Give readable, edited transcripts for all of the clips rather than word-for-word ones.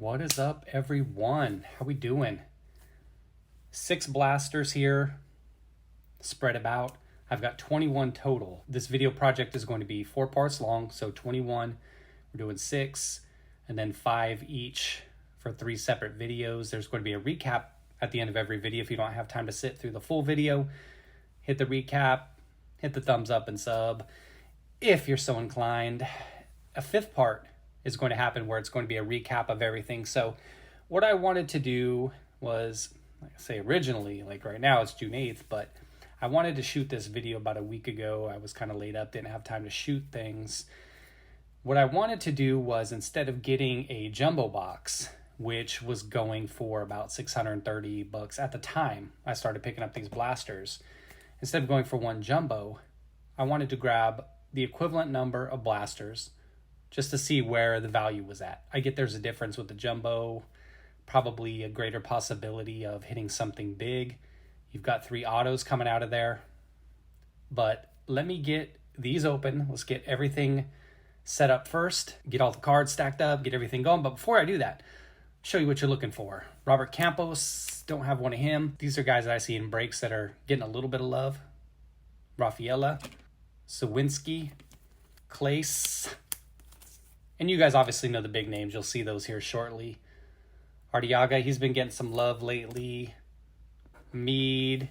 What is up, everyone? How we doing? 6 blasters here, spread about. I've got 21 total. This video project is going to be 4 parts long, so 21. We're doing 6, and then 5 each for 3 separate videos. There's going to be a recap at the end of every video. If you don't have time to sit through the full video, hit the recap, hit the thumbs up and sub if you're so inclined. A 5th part is going to happen where it's going to be a recap of everything. So what I wanted to do was, like I say, originally, like right now it's June 8th, but I wanted to shoot this video about a week ago. I was kind of laid up, didn't have time to shoot things. What I wanted to do was, instead of getting a jumbo box, which was going for about $630 at the time I started picking up these blasters, instead of going for one jumbo, I wanted to grab the equivalent number of blasters just to see where the value was at. I get there's a difference with the jumbo, probably a greater possibility of hitting something big. You've got 3 autos coming out of there. But let me get these open. Let's get everything set up first, get all the cards stacked up, get everything going. But before I do that, show you what you're looking for. Robert Campos, don't have one of him. These are guys that I see in breaks that are getting a little bit of love. Rafaela, Sawinski, Clace. And you guys obviously know the big names. You'll see those here shortly. Arteaga, he's been getting some love lately. Mead.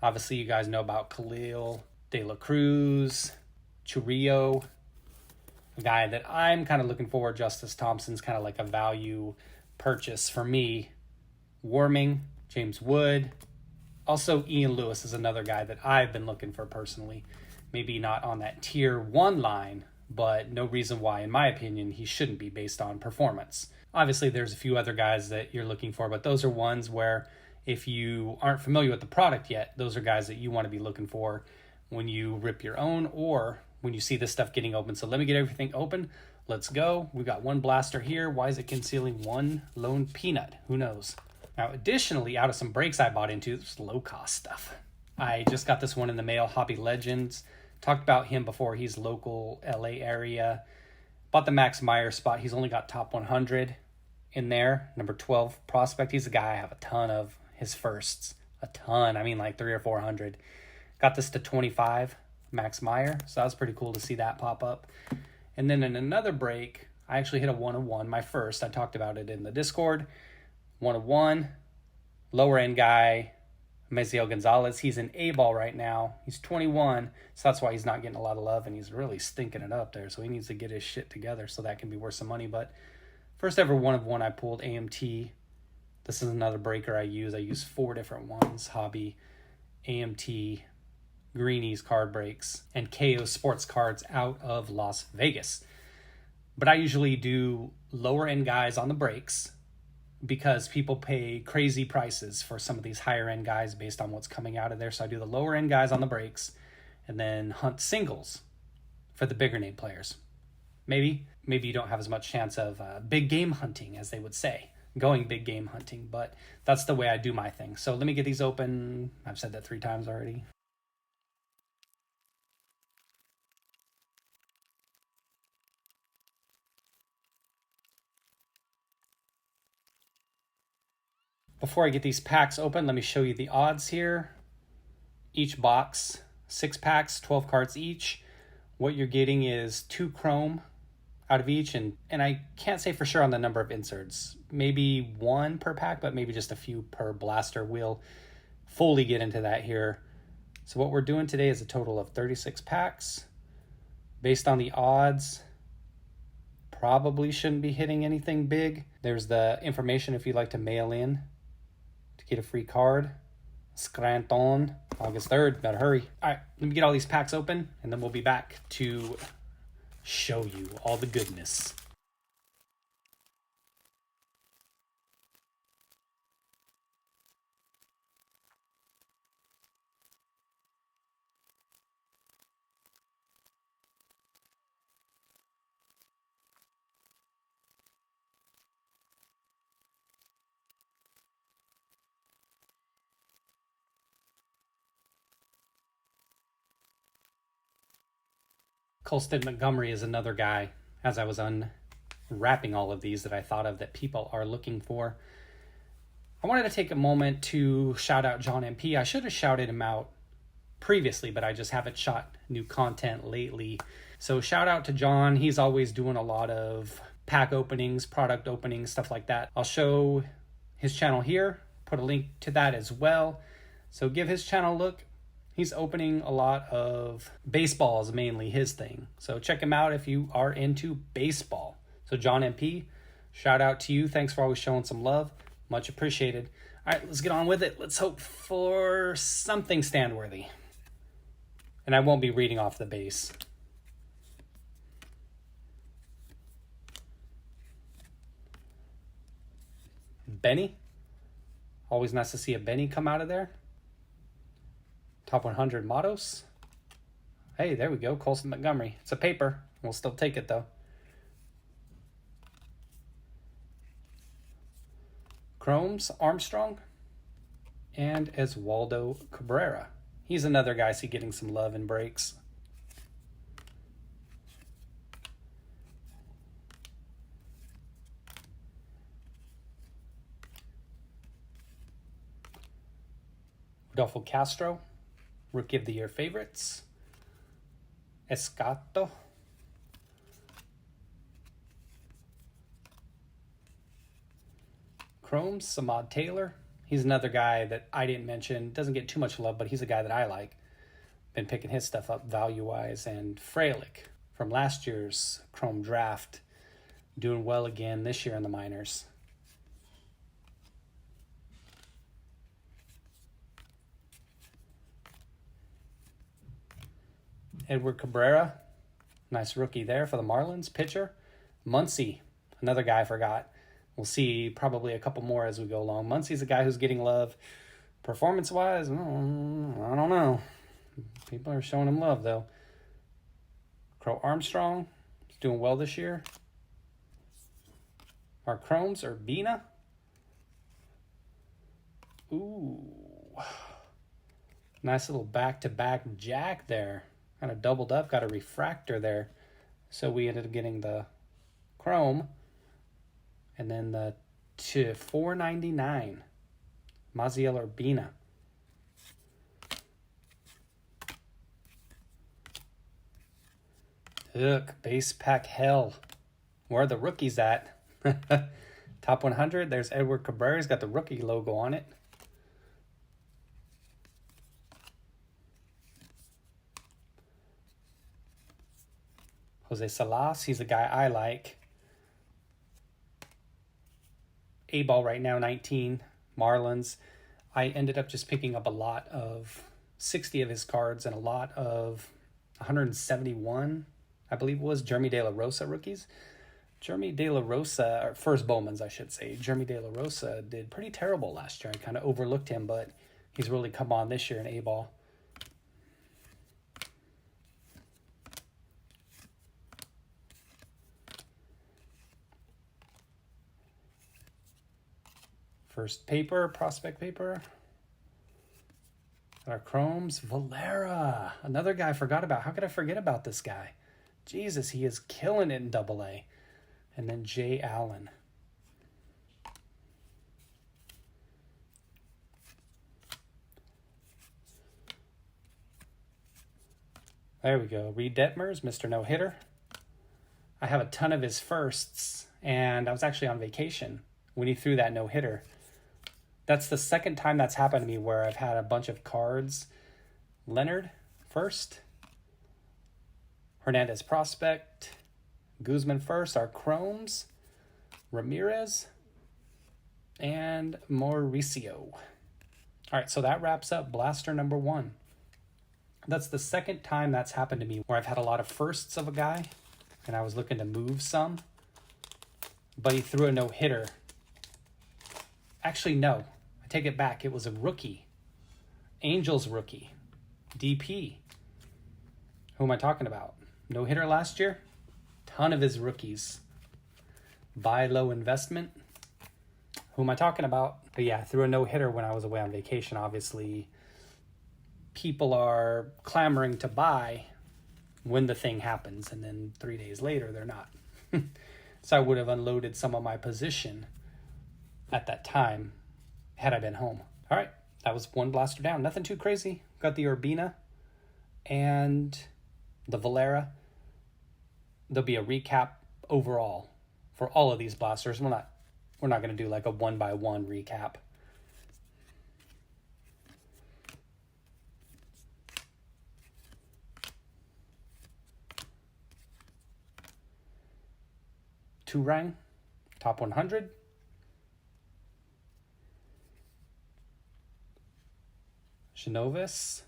Obviously, you guys know about Khalil. De La Cruz. Churillo. A guy that I'm kind of looking for. Justice Thompson's kind of like a value purchase for me. Warming. James Wood. Also, Ian Lewis is another guy that I've been looking for personally. Maybe not on that tier 1 line, but no reason why, in my opinion, he shouldn't be based on performance. Obviously, there's a few other guys that you're looking for, but those are ones where if you aren't familiar with the product yet, those are guys that you want to be looking for when you rip your own or when you see this stuff getting open. So let me get everything open. Let's go. We've got one blaster here. Why is it concealing one lone peanut? Who knows? Now, additionally, out of some breaks I bought into, this low-cost stuff. I just got this one in the mail, Hobby Legends. Talked about him before. He's local LA area. Bought the Max Meyer spot. He's only got top 100 in there. Number 12 prospect. He's a guy I have a ton of his firsts. A ton. I mean like 300 or 400. Got this to 25. Max Meyer. So that was pretty cool to see that pop up. And then in another break, I actually hit a 101. My first. I talked about it in the Discord. 101. Lower end guy. Maziel Gonzalez, he's an A-ball right now. He's 21, so that's why he's not getting a lot of love, and he's really stinking it up there, so he needs to get his shit together so that can be worth some money. But first ever 1 of 1 I pulled, AMT. This is another breaker I use. I use 4 different ones, Hobby, AMT, Greenies card breaks, and KO Sports cards out of Las Vegas. But I usually do lower-end guys on the breaks, because people pay crazy prices for some of these higher end guys based on what's coming out of there. So I do the lower end guys on the breaks and then hunt singles for the bigger name players. Maybe you don't have as much chance of big game hunting, as they would say, going big game hunting, but that's the way I do my thing. So let me get these open. I've said that 3 times already. Before I get these packs open, let me show you the odds here. Each box, 6 packs, 12 cards each. What you're getting is 2 chrome out of each, and I can't say for sure on the number of inserts. Maybe 1 per pack, but maybe just a few per blaster. We'll fully get into that here. So what we're doing today is a total of 36 packs. Based on the odds, probably shouldn't be hitting anything big. There's the information if you'd like to mail in to get a free card. Scranton, August 3rd. Better hurry. All right, let me get all these packs open, and then we'll be back to show you all the goodness. Colston Montgomery is another guy, as I was wrapping all of these that I thought of that people are looking for. I wanted to take a moment to shout out John MP. I should have shouted him out previously, but I just haven't shot new content lately. So shout out to John. He's always doing a lot of pack openings, product openings, stuff like that. I'll show his channel here, put a link to that as well. So give his channel a look. He's opening a lot of baseballs, mainly his thing. So check him out if you are into baseball. So John MP, shout out to you. Thanks for always showing some love. Much appreciated. All right, let's get on with it. Let's hope for something stand-worthy. And I won't be reading off the base. Benny. Always nice to see a Benny come out of there. Top 100 mottos. Hey, there we go. Colson Montgomery. It's a paper. We'll still take it, though. Chromes Armstrong. And Oswaldo Cabrera. He's another guy I see getting some love in breaks. Rodolfo Castro. Rookie of the Year favorites. Escato. Chrome, Samad Taylor. He's another guy that I didn't mention. Doesn't get too much love, but he's a guy that I like. Been picking his stuff up value-wise. And Freilich from last year's Chrome draft. Doing well again this year in the minors. Edward Cabrera, nice rookie there for the Marlins. Pitcher, Muncy, another guy I forgot. We'll see probably a couple more as we go along. Muncy's a guy who's getting love. Performance-wise, I don't know. People are showing him love, though. Crow Armstrong is doing well this year. Our Chromes are Bina. Ooh. Nice little back-to-back jack there. Kind of doubled up, got a refractor there. So we ended up getting the Chrome and then the $4.99 Maziel Urbina. Look, base pack hell. Where are the rookies at? Top 100, there's Edward Cabrera. He's got the rookie logo on it. Jose Salas, he's a guy I like. A-ball right now, 19. Marlins. I ended up just picking up a lot of 60 of his cards and a lot of 171, I believe it was, Jeremy De La Rosa rookies. Jeremy De La Rosa, or first Bowmans, I should say. Jeremy De La Rosa did pretty terrible last year. I kind of overlooked him, but he's really come on this year in A-ball. First paper, prospect paper. Our Chromes, Valera. Another guy I forgot about. How could I forget about this guy? Jesus, he is killing it in AA. And then Jay Allen. There we go. Reed Detmers, Mr. No-Hitter. I have a ton of his firsts, and I was actually on vacation when he threw that no-hitter. That's the second time that's happened to me where I've had a bunch of cards. Leonard, first. Hernandez, prospect. Guzman, first. Our Chromes. Ramirez. And Mauricio. All right, so that wraps up Blaster number 1. That's the second time that's happened to me where I've had a lot of firsts of a guy, and I was looking to move some, but he threw a no-hitter. Actually, no. I take it back. It was a rookie. Angels rookie. DP. Who am I talking about? No-hitter last year? Ton of his rookies. Buy low investment. Who am I talking about? But yeah, I threw a no-hitter when I was away on vacation. Obviously, people are clamoring to buy when the thing happens, and then 3 days later, they're not. So I would have unloaded some of my position at that time had I been home. All right, that was one blaster down. Nothing too crazy. Got the Urbina and the Valera. There'll be a recap overall for all of these blasters. We're not going to do like a one-by-one recap. Two rang, top 100. Genovis.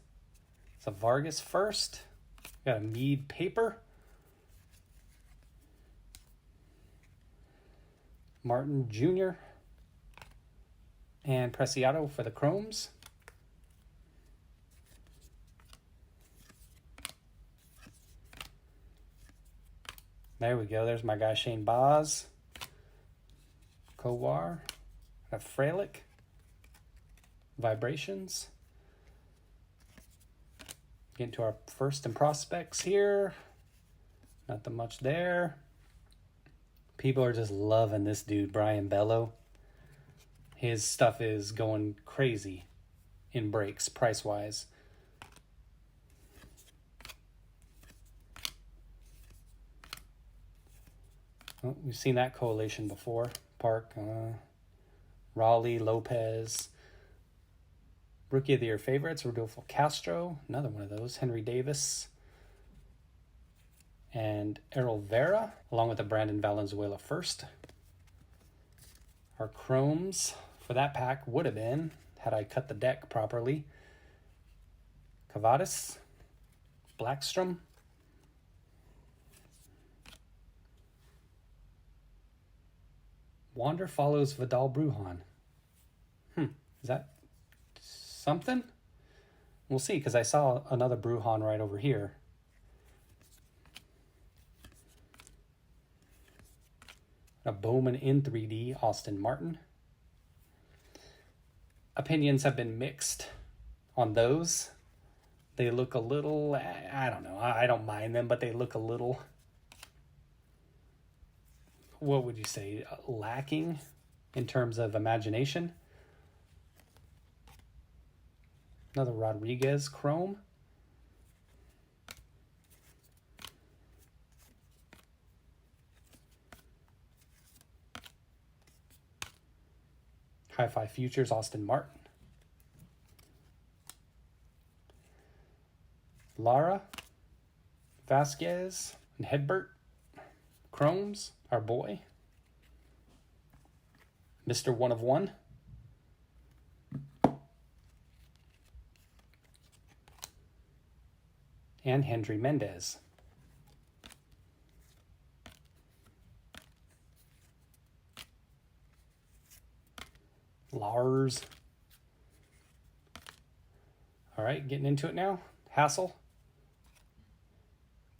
It's a Vargas first. Got a Mead paper. Martin Jr. and Preciado for the Chromes. There we go. There's my guy Shane Baz. Kowar. A Frelick. Vibrations. Getting to our first and prospects here. Nothing much there. People are just loving this dude, Brian Bello. His stuff is going crazy in breaks, price-wise. Oh, we've seen that collation before. Park, Raleigh, Lopez. Rookie of the Year favorites, Rodolfo Castro. Another one of those. Henry Davis. And Errol Vera, along with the Brandon Valenzuela first. Our Chromes for that pack would have been, had I cut the deck properly, Cavadas, Blackstrom, Wander follows Vidal Brujan. Is that something? We'll see, because I saw another Brujan right over here. A Bowman in 3D, Austin Martin. Opinions have been mixed on those. They look a little, I don't know, I don't mind them, but they look a little, what would you say, lacking in terms of imagination. Another Rodriguez Chrome. Hi-Fi Futures, Austin Martin. Lara, Vasquez, and Hedbert. Chromes, our boy. Mr. One of One. And Hendry Mendez. Lars. All right, getting into it now. Hassel.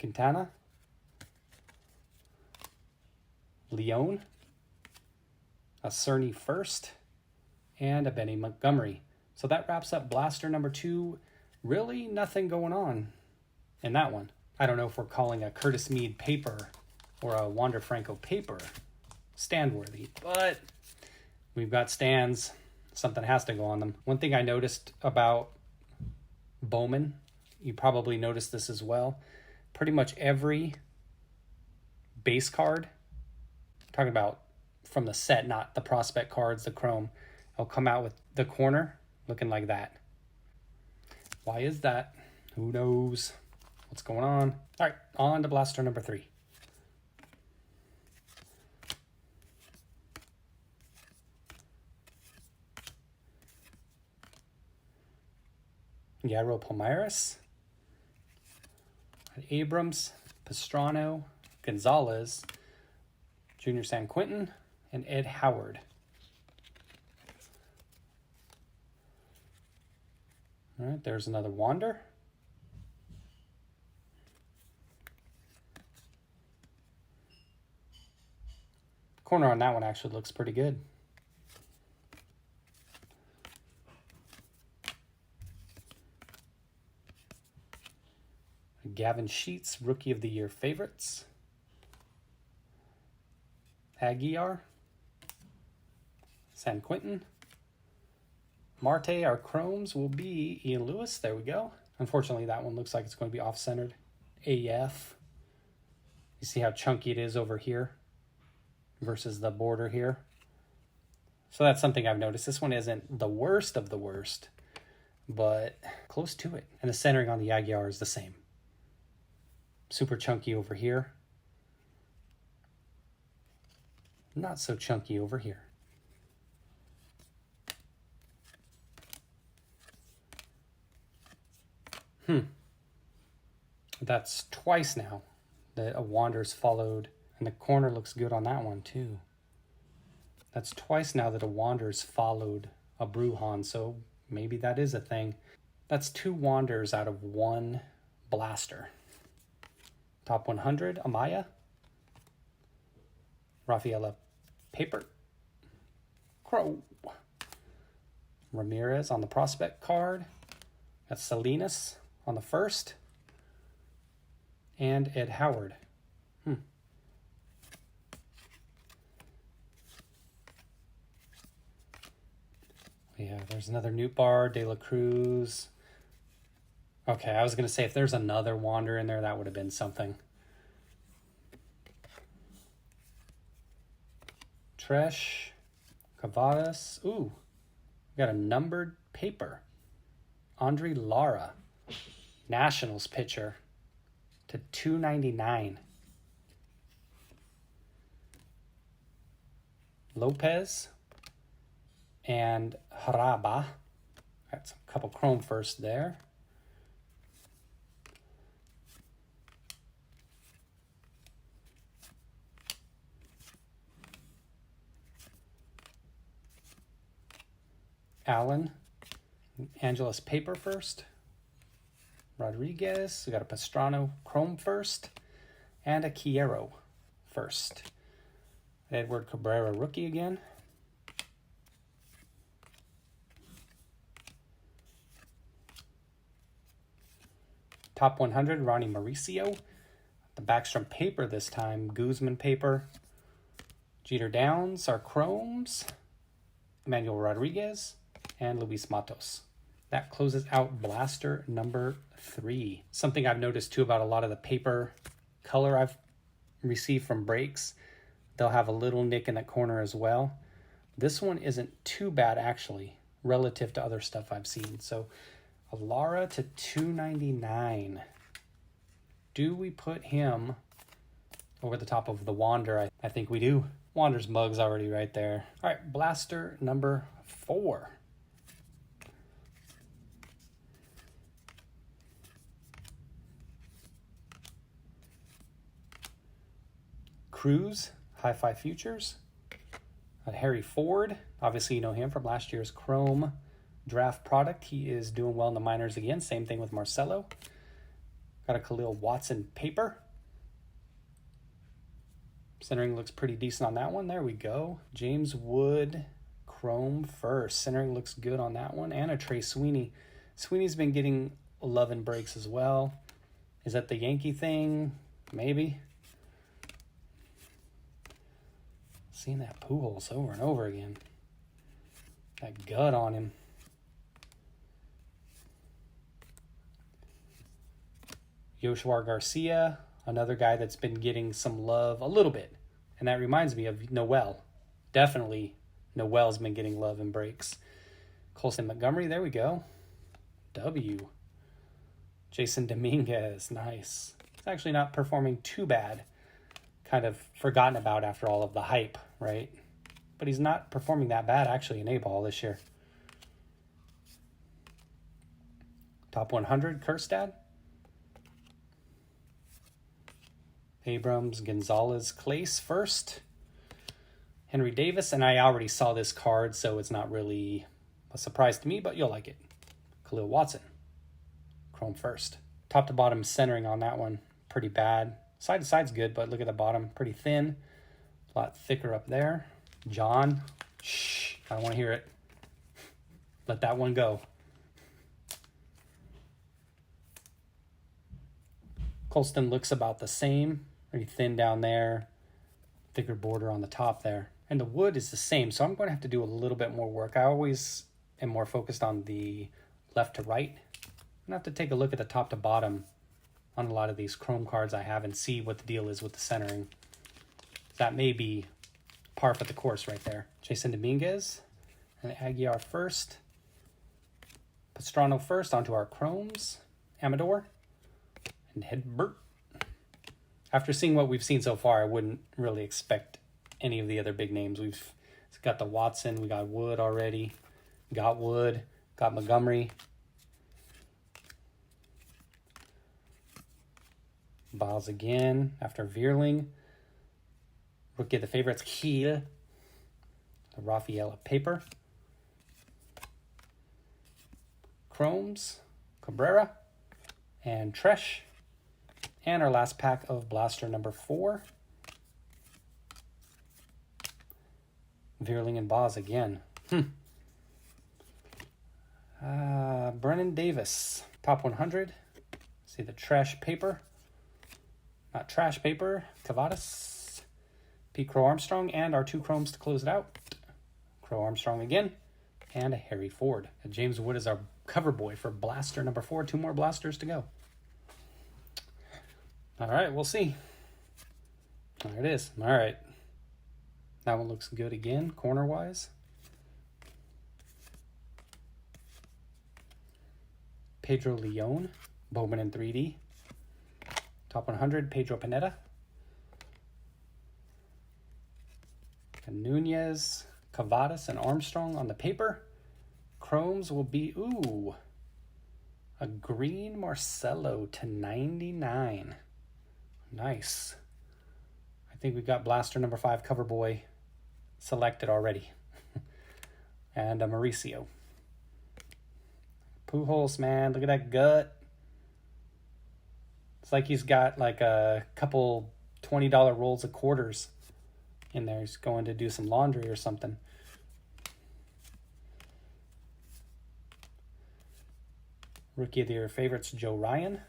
Quintana. Leone. A Cerny first. And a Benny Montgomery. So that wraps up blaster number 2. Really nothing going on in that one. I don't know if we're calling a Curtis Mead paper or a Wander Franco paper stand worthy, but we've got stands. Something has to go on them. One thing I noticed about Bowman, you probably noticed this as well, pretty much every base card, I'm talking about from the set, not the prospect cards, the chrome, will come out with the corner looking like that. Why is that? Who knows what's going on? All right, on to blaster number 3. Yairo Palmeiras, Abrams, Pastrano, Gonzalez, Junior San Quentin, and Ed Howard. All right, there's another Wander. Corner on that one actually looks pretty good. Gavin Sheets, Rookie of the Year favorites. Aguiar, San Quentin. Marte, our chromes will be Ian Lewis. There we go. Unfortunately, that one looks like it's going to be off-centered. AF. You see how chunky it is over here versus the border here. So that's something I've noticed. This one isn't the worst of the worst, but close to it. And the centering on the Aguiar is the same. Super chunky over here. Not so chunky over here. That's twice now that a Wander's followed, and the corner looks good on that one too. That's twice now that a Wander's followed a Brujan, so maybe that is a thing. That's 2 Wanders out of 1 blaster. Top 100, Amaya. Rafaela Paper. Crow. Ramirez on the prospect card. That's Salinas on the first. And Ed Howard. Yeah, there's another Newt Bar, De La Cruz. Okay, I was going to say if there's another Wander in there, that would have been something. Tresh, Cavadas. Ooh, we got a numbered paper. Andre Lara, Nationals pitcher to 299. Lopez and Haraba. Got a couple chrome first there. Allen, Angeles Paper first. Rodriguez, we got a Pastrana Chrome first, and a Quiero first. Edward Cabrera rookie again. Top 100, Ronnie Mauricio. The Backstrom Paper this time, Guzman Paper. Jeter Downs, our Chromes. Emmanuel Rodriguez, and Luis Matos. That closes out blaster number 3. Something I've noticed too about a lot of the paper color I've received from breaks, they'll have a little nick in the corner as well. This one isn't too bad actually relative to other stuff I've seen. So a Lara to 299. Do we put him over the top of the Wander? I think we do. Wander's mug's already right there. All right, blaster number 4. Cruz, Hi-Fi Futures. Harry Ford, obviously you know him from last year's Chrome draft product. He is doing well in the minors again. Same thing with Marcelo. Got a Khalil Watson paper. Centering looks pretty decent on that one. There we go. James Wood, Chrome first. Centering looks good on that one. And a Trey Sweeney. Sweeney's been getting love and breaks as well. Is that the Yankee thing? Maybe. Seeing that Pujols over and over again. That gut on him. Yoshua Garcia, another guy that's been getting some love a little bit. And that reminds me of Noel. Definitely Noel's been getting love and breaks. Colson Montgomery, there we go. W. Jason Dominguez, nice. It's actually not performing too bad. Kind of forgotten about after all of the hype, right? But he's not performing that bad actually in A-ball this year. Top 100, Kerstad. Abrams, Gonzalez, Clace first. Henry Davis, and I already saw this card, so it's not really a surprise to me, but you'll like it. Khalil Watson, Chrome first. Top to bottom centering on that one, pretty bad. Side to side's good, but look at the bottom, pretty thin. A lot thicker up there. John, shh, I don't want to hear it. Let that one go. Colston looks about the same. Pretty thin down there. thicker border on the top there. And the wood is the same, so I'm going to have to do a little bit more work. I always am more focused on the left to right. I'm going to have to take a look at the top to bottom on a lot of these chrome cards I have and see what the deal is with the centering. That may be par for the course right there. Jason Dominguez and Aguiar first. Pastrano first onto our chromes. Amador and Hedbert. After seeing what we've seen so far, I wouldn't really expect any of the other big names. We've got the Watson, we got Wood already. Got Wood, got Montgomery. Biles again after Vierling. Rookie of the favorites, Kiel. The Rafaela Paper. Chromes, Cabrera, and Tresh. And our last pack of blaster number 4. Vierling and Boz again. Brennan Davis, top 100. See the trash paper. Not trash paper. Cavadas. Pete Crow Armstrong, and our 2 chromes to close it out. Crow Armstrong again. And a Harry Ford. And James Wood is our cover boy for blaster number 4. 2 more blasters to go. All right, we'll see. There it is. All right. That one looks good again, corner-wise. Pedro Leon, Bowman in 3D. Top 100, Pedro Pineda. And Nunez, Cavadas, and Armstrong on the paper. Chromes will be, a green Marcelo to 99. Nice. I think we got blaster number 5 cover boy selected already. And a Mauricio. Pujols, man, look at that gut. It's like he's got like a couple $20 rolls of quarters in there. He's going to do some laundry or something. Rookie of the year favorites, Joe Ryan.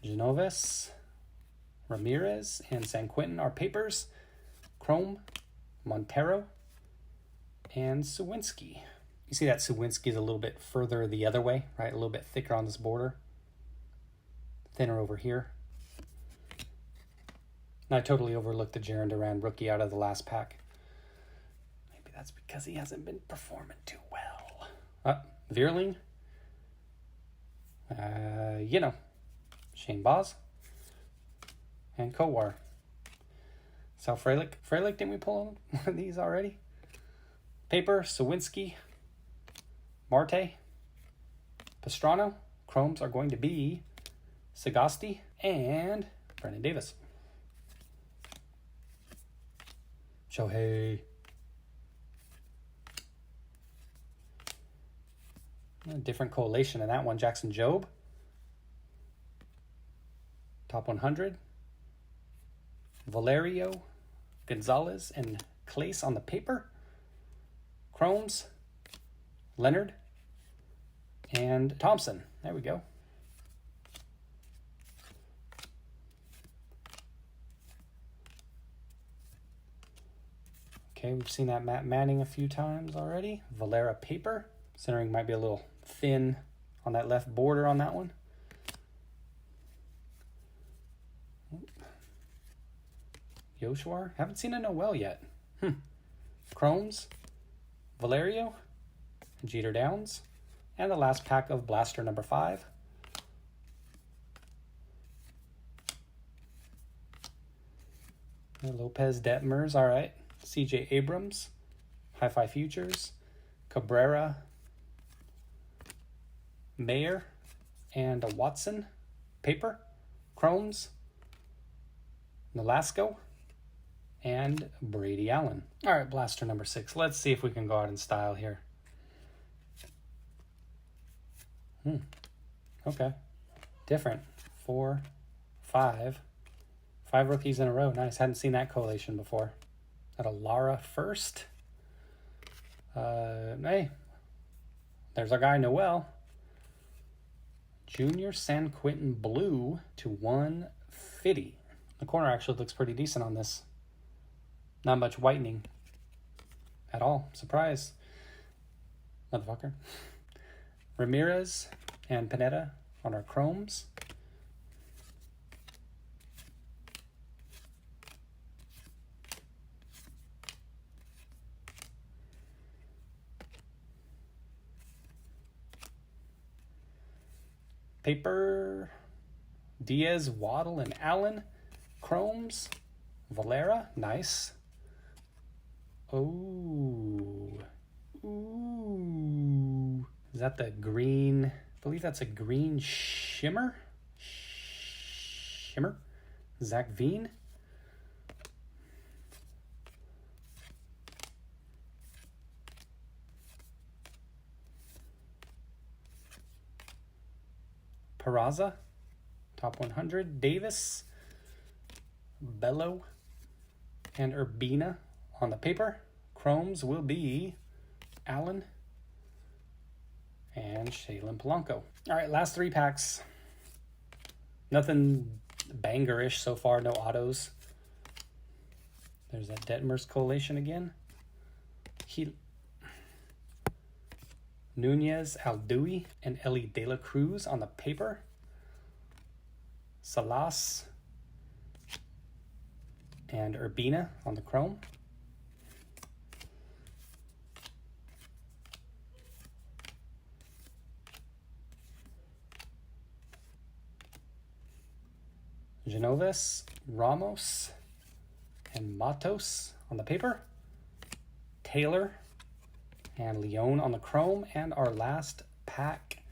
Genoves, Ramirez, and San Quentin are papers. Chrome, Montero, and Sawinski. You see that Sawinski is a little bit further the other way, right? A little bit thicker on this border. Thinner over here. And I totally overlooked the Jaron Duran rookie out of the last pack. Maybe that's because he hasn't been performing too well. Vierling. Shane Boz. And Kowar. Sal Frelick. Frelick, didn't we pull one of these already? Paper, Sawinski, Marte, Pastrano. Chromes are going to be Sagasti and Brennan Davis. Shohei. A different collation in that one. Jackson Jobe. Top 100. Valerio, Gonzalez, and Clace on the paper. Chromes, Leonard, and Thompson. There we go. Okay, we've seen that Matt Manning a few times already. Valera paper. Centering might be a little thin on that left border on that one. Yoshwar. Haven't seen a Noel yet. Chromes, Valerio, and Jeter Downs. And the last pack of blaster number 5. Lopez Detmers, all right. CJ Abrams, Hi-Fi Futures, Cabrera, Mayer, and a Watson paper, Chromes, Nolasco, and Brady Allen. All right, blaster number 6. Let's see if we can go out in style here. Okay. Different. 4, 5. 5 rookies in a row. Nice. Hadn't seen that collation before. Got a Lara first. Hey. There's our guy, Noel. Junior San Quentin Blue to 150. The corner actually looks pretty decent on this. Not much whitening at all. Surprise. Motherfucker. Ramirez and Pineda on our chromes. Paper, Diaz, Waddle, and Allen. Chromes, Valera, nice. Oh, ooh. Is that the green? I believe that's a green shimmer. Zach Veen. Peraza, top 100. Davis, Bello, and Urbina on the paper. Chromes will be Allen and Shaylin Polanco. All right, last 3 packs. Nothing banger-ish so far, no autos. There's that Detmers collation again. Nunez, Alduy, and Ellie De La Cruz on the paper. Salas and Urbina on the chrome. Genoves, Ramos, and Matos on the paper. Taylor and Leon on the chrome. And our last pack,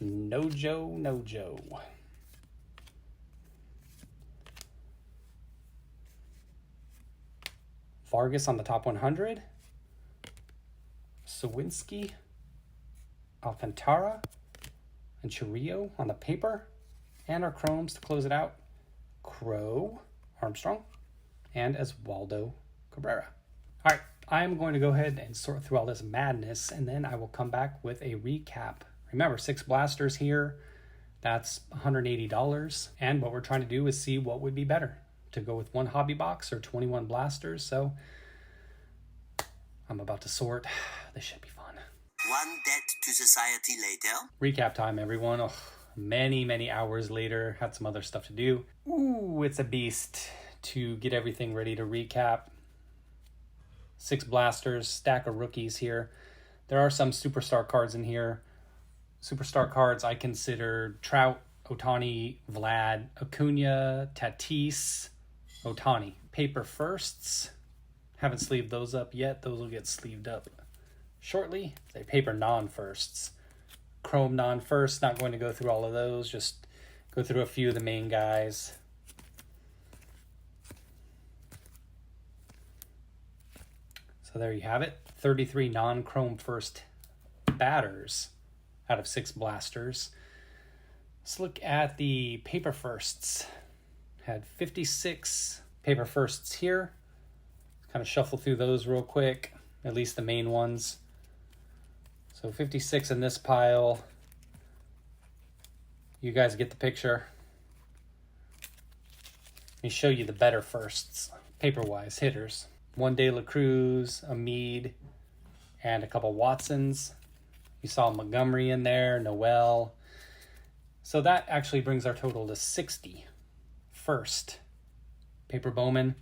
Nojo. Vargas on the top 100. Sawinski, Alcantara, and Chirrillo on the paper. And our chromes to close it out, Crow, Armstrong, and Oswaldo Cabrera. All right, I'm going to go ahead and sort through all this madness, and then I will come back with a recap. Remember, 6 blasters here, that's $180. And what we're trying to do is see what would be better, to go with 1 hobby box or 21 blasters. So I'm about to sort. This should be fun. One debt to society later. Recap time, everyone. Oh, many hours later. Had some other stuff to do. Ooh, it's a beast to get everything ready to recap. 6 blasters, stack of rookies here. There are some superstar cards in here. Superstar cards I consider Trout, Ohtani, Vlad, Acuna, Tatis, Ohtani. Paper firsts. Haven't sleeved those up yet. Those will get sleeved up shortly. They're paper non-firsts. Chrome non-first. Not going to go through all of those. Just go through a few of the main guys. So there you have it. 33 non-chrome first batters out of 6 blasters. Let's look at the paper firsts. Had 56 paper firsts here. Kind of shuffle through those real quick, at least the main ones. So 56 in this pile. You guys get the picture. Let me show you the better firsts, paper-wise, hitters. 1 De La Cruz, a Mead, and a couple Watsons. You saw Montgomery in there, Noel. So that actually brings our total to 60. First, paper Bowman.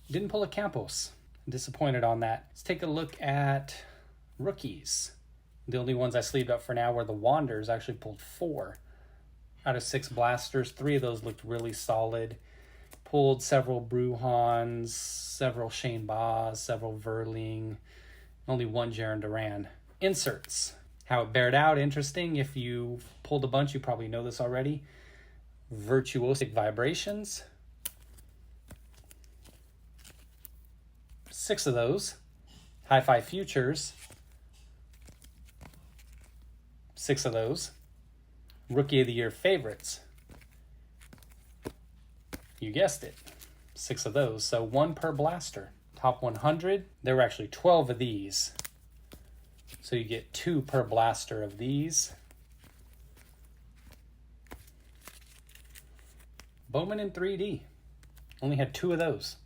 Didn't pull a Campos. Disappointed on that. Let's take a look at rookies. The only ones I sleeved up for now were the Wanderers. Actually pulled 4 out of 6 blasters. 3 of those looked really solid. Pulled several Bruhans, several Shane Baz, several Verling. Only 1 Jaron Duran. Inserts. How it bared out, interesting. If you pulled a bunch, you probably know this already. Virtuosic Vibrations. 6 of those. Hi-Fi Futures. 6 of those. Rookie of the Year Favorites. You guessed it. 6 of those. So 1 per blaster. Top 100. There were actually 12 of these. So you get 2 per blaster of these. Bowman in 3D. Only had 2 of those.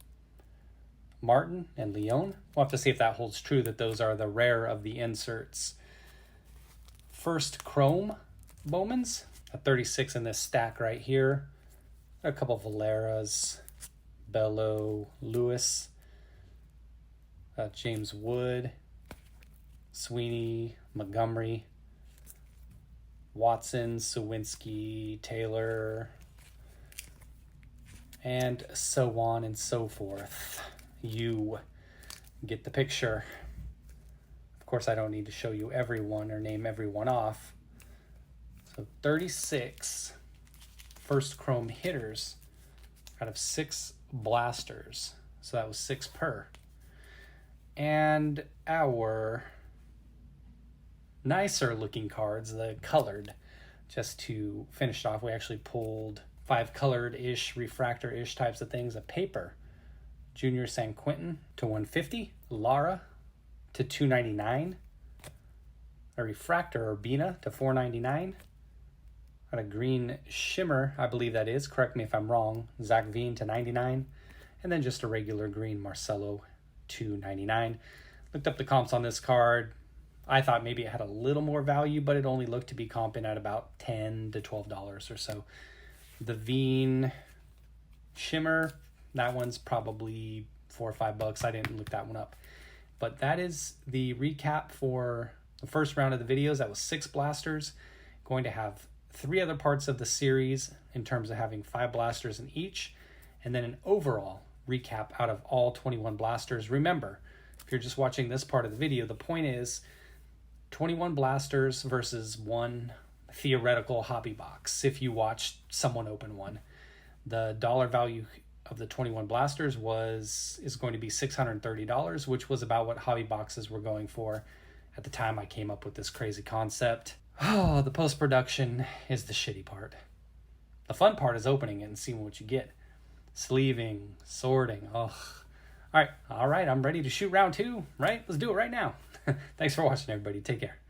Martin and Leon. We'll have to see if that holds true, that those are the rare of the inserts. First chrome Bowmans, a 36 in this stack right here. A couple of Valeras, Bello, Lewis, James Wood, Sweeney, Montgomery, Watson, Sawinski, Taylor, and so on and so forth. You get the picture. Of course, I don't need to show you everyone or name everyone off. So 36 first chrome hitters out of 6 blasters. So that was 6 per. And our nicer looking cards, the colored, just to finish it off, we actually pulled 5 colored-ish, refractor-ish types of things. A paper, Junior San Quentin to 150, Lara to 299, a refractor Urbina to 499, and a green shimmer, I believe that is, correct me if I'm wrong, Zach Veen to 99, and then just a regular green Marcelo to 99. Looked up the comps on this card. I thought maybe it had a little more value, but it only looked to be comping at about $10 to $12 or so. The Veen shimmer, that one's probably $4 or $5. I didn't look that one up. But that is the recap for the first round of the videos. That was 6 blasters. Going to have 3 other parts of the series in terms of having 5 blasters in each. And then an overall recap out of all 21 blasters. Remember, if you're just watching this part of the video, the point is 21 blasters versus 1 theoretical hobby box. If you watched someone open one, the dollar value of the 21 blasters is going to be $630, which was about what hobby boxes were going for at the time I came up with this crazy concept. Oh, the post-production is the shitty part. The fun part is opening it and seeing what you get. Sleeving, sorting, ugh. All right, I'm ready to shoot round 2, right? Let's do it right now. Thanks for watching, everybody. Take care.